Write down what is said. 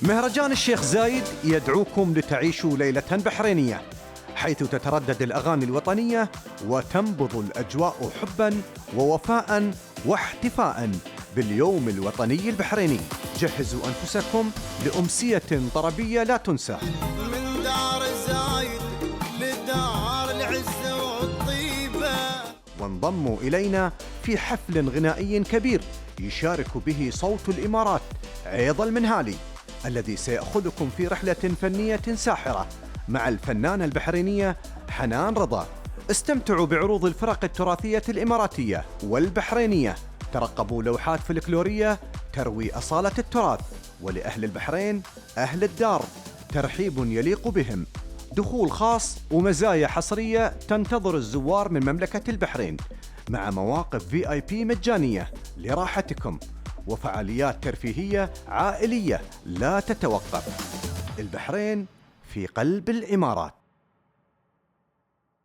مهرجان الشيخ زايد يدعوكم لتعيشوا ليلة بحرينية، حيث تتردد الأغاني الوطنية وتنبض الأجواء حباً ووفاءً واحتفاءً باليوم الوطني البحريني. جهزوا أنفسكم لأمسية طربية لا تنسى. من دار زايد لدار العز والطيبة، وانضموا إلينا في حفل غنائي كبير يشارك به صوت الإمارات عيض المنهالي، الذي سيأخذكم في رحلة فنية ساحرة مع الفنانة البحرينية حنان رضا. استمتعوا بعروض الفرق التراثية الإماراتية والبحرينية، ترقبوا لوحات فلكلورية تروي أصالة التراث، ولأهل البحرين أهل الدار ترحيب يليق بهم، دخول خاص ومزايا حصرية تنتظر الزوار من مملكة البحرين، مع مواقف VIP مجانية لراحتكم وفعاليات ترفيهية عائلية لا تتوقف. البحرين في قلب الإمارات.